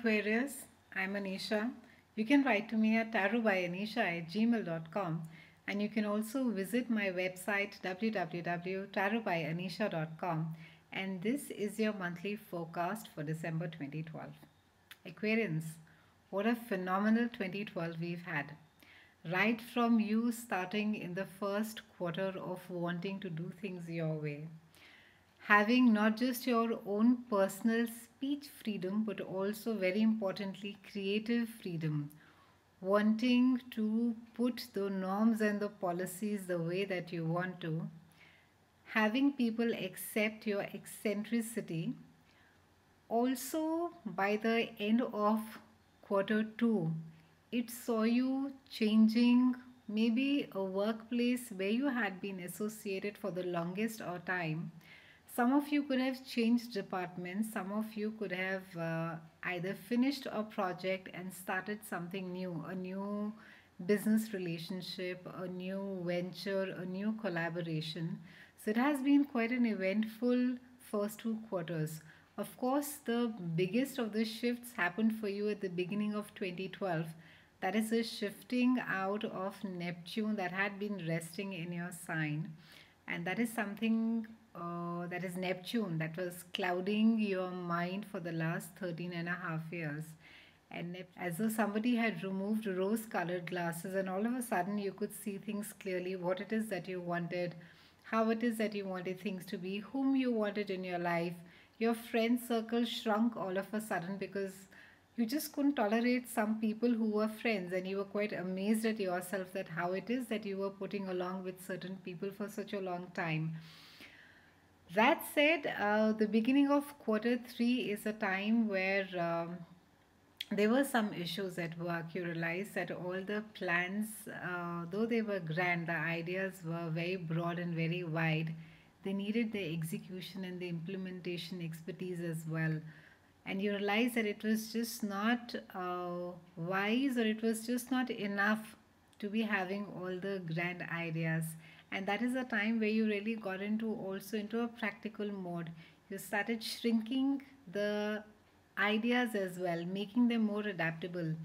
Aquarius, I'm Anisha. You can write to me at tarotbyanisha@gmail.com, and you can also visit my website www.tarotbyanisha.com, and this is your monthly forecast for December 2012. Aquarians, what a phenomenal 2012 we've had. Right from you starting in the first quarter of wanting to do things your way, having not just your own personal speech freedom but also, very importantly, creative freedom, wanting to put the norms and the policies the way that you want to, having people accept your eccentricity. Also, by the end of quarter two, it saw you changing maybe a workplace where you had been associated for the longest or time. Some of you could have changed departments, some of you could have either finished a project and started something new, a new business relationship, a new venture, a new collaboration. So it has been quite an eventful first two quarters. Of course, the biggest of the shifts happened for you at the beginning of 2012. That is a shifting out of Neptune that had been resting in your sign. And that is something that is Neptune that was clouding your mind for the last 13 and a half years. And as though somebody had removed rose colored glasses, and all of a sudden you could see things clearly, what it is that you wanted, how it is that you wanted things to be, whom you wanted in your life. Your friend circle shrunk all of a sudden because you just couldn't tolerate some people who were friends, and you were quite amazed at yourself that how it is that you were putting along with certain people for such a long time. That said, the beginning of quarter three is a time where there were some issues at work. You realize that all the plans, though they were grand, the ideas were very broad and very wide. They needed the execution and the implementation expertise as well. And you realize that it was just not wise, or it was just not enough to be having all the grand ideas. And that is a time where you really got into also into a practical mode. You started shrinking the ideas as well, making them more adaptable.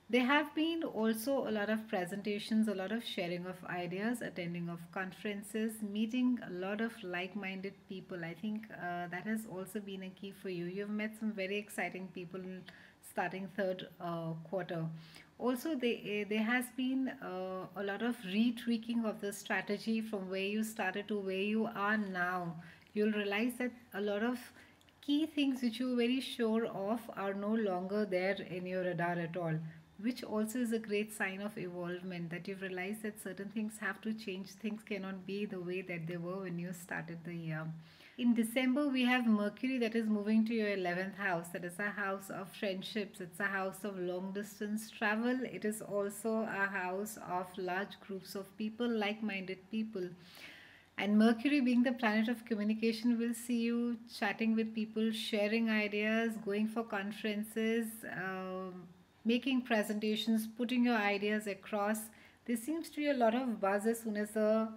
There have been also a lot of presentations, a lot of sharing of ideas, attending of conferences, meeting a lot of like-minded people. I think that has also been a key for you. You've met some very exciting people starting third quarter. Also, there has been a lot of retweaking of the strategy from where you started to where you are now. You'll realize that a lot of key things which you were very sure of are no longer there in your radar at all, which also is a great sign of evolvement, that you've realized that certain things have to change. Things cannot be the way that they were when you started the year. In December, we have Mercury that is moving to your 11th house. That is a house of friendships. It's a house of long distance travel. It is also a house of large groups of people, like minded people. And Mercury, being the planet of communication, will see you chatting with people, sharing ideas, going for conferences, making presentations, putting your ideas across. There seems to be a lot of buzz as soon as the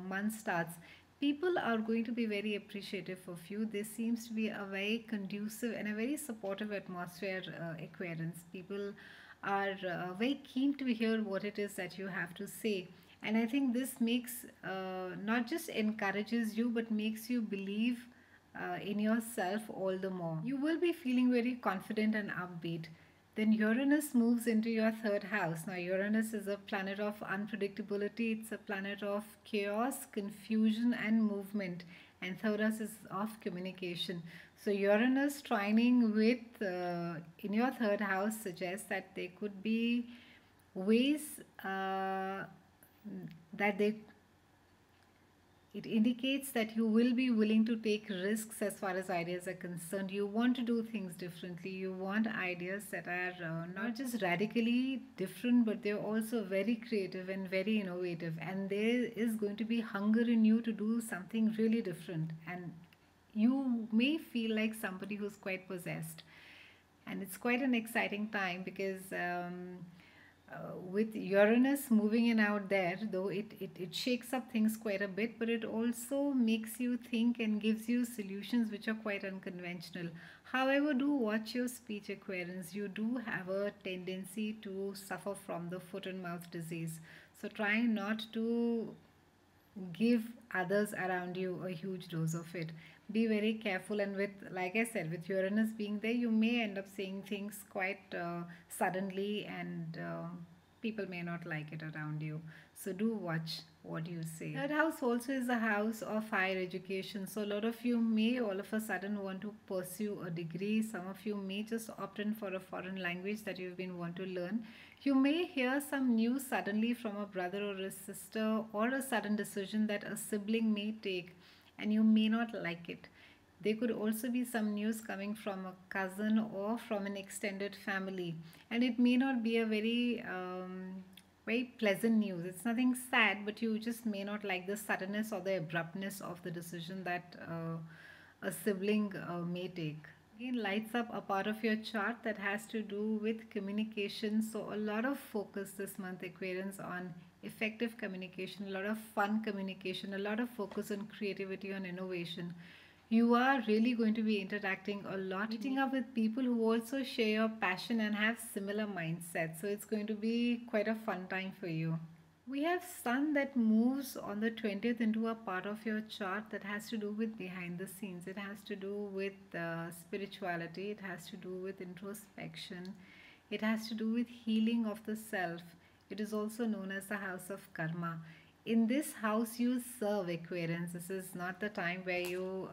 month starts. People are going to be very appreciative of you. There seems to be a very conducive and a very supportive atmosphere, Aquarians. People are very keen to hear what it is that you have to say. And I think this makes, not just encourages you, but makes you believe in yourself all the more. You will be feeling very confident and upbeat. Then Uranus moves into your third house. Now, Uranus is a planet of unpredictability, it's a planet of chaos, confusion, and movement. And third house is of communication. So, Uranus trining with in your third house suggests that there could be ways that they it indicates that you will be willing to take risks as far as ideas are concerned. You want to do things differently. You want ideas that are not just radically different, but they're also very creative and very innovative. And there is going to be hunger in you to do something really different. And you may feel like somebody who's quite possessed. And it's quite an exciting time because With Uranus moving in out there, though it shakes up things quite a bit, but it also makes you think and gives you solutions which are quite unconventional. However, do watch your speech, Aquarians. You do have a tendency to suffer from the foot and mouth disease. So try not to give others around you a huge dose of it. Be very careful, and with, like I said, with Uranus being there, you may end up saying things quite suddenly, and people may not like it around you. So do watch what you say. Third house also is a house of higher education. So a lot of you may all of a sudden want to pursue a degree. Some of you may just opt in for a foreign language that you've been want to learn. You may hear some news suddenly from a brother or a sister, or a sudden decision that a sibling may take, and you may not like it. There could also be some news coming from a cousin or from an extended family, and it may not be a very pleasant news. It's nothing sad, but you just may not like the suddenness or the abruptness of the decision that a sibling may take. Again, lights up a part of your chart that has to do with communication. So a lot of focus this month, Aquarians, on effective communication, a lot of fun communication, a lot of focus on creativity, on innovation. You are really going to be interacting a lot, meeting up with people who also share your passion and have similar mindsets. So it's going to be quite a fun time for you. We have Sun that moves on the 20th into a part of your chart that has to do with behind the scenes. It has to do with spirituality. It has to do with introspection. It has to do with healing of the self. It is also known as the house of karma. In this house, you serve, Aquarians. This is not the time where you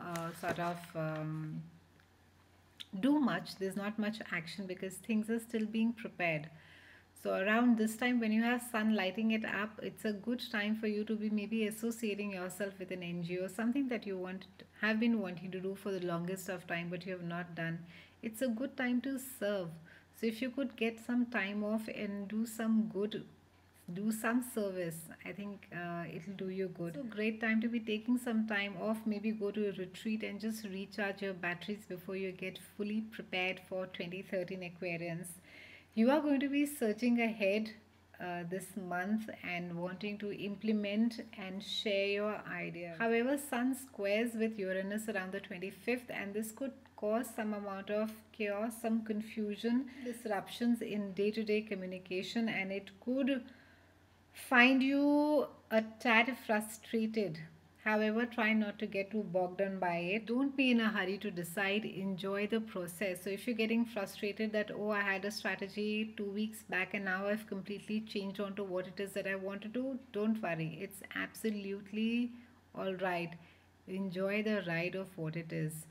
do much. There's not much action because things are still being prepared. So around this time, when you have sun lighting it up, it's a good time for you to be maybe associating yourself with an NGO, something that you have been wanting to do for the longest of time, but you have not done. It's a good time to serve. So if you could get some time off and do some good, do some service, I think it'll do you good. So great time to be taking some time off, maybe go to a retreat and just recharge your batteries before you get fully prepared for 2013 Aquarians. You are going to be searching ahead this month and wanting to implement and share your ideas. However, Sun squares with Uranus around the 25th, and this could cause some amount of chaos, some confusion, disruptions in day-to-day communication, and it could find you a tad frustrated. However, try not to get too bogged down by it. Don't be in a hurry to decide. Enjoy the process. So if you're getting frustrated that, oh, I had a strategy 2 weeks back and now I've completely changed onto what it is that I want to do, don't worry. It's absolutely all right. Enjoy the ride of what it is.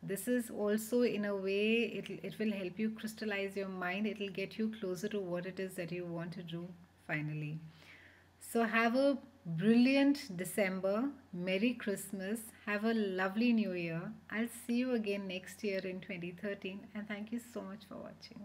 This is also, in a way, it will help you crystallize your mind. It will get you closer to what it is that you want to do finally. So have a brilliant December. Merry Christmas. Have a lovely New Year. I'll see you again next year in 2013, and thank you so much for watching.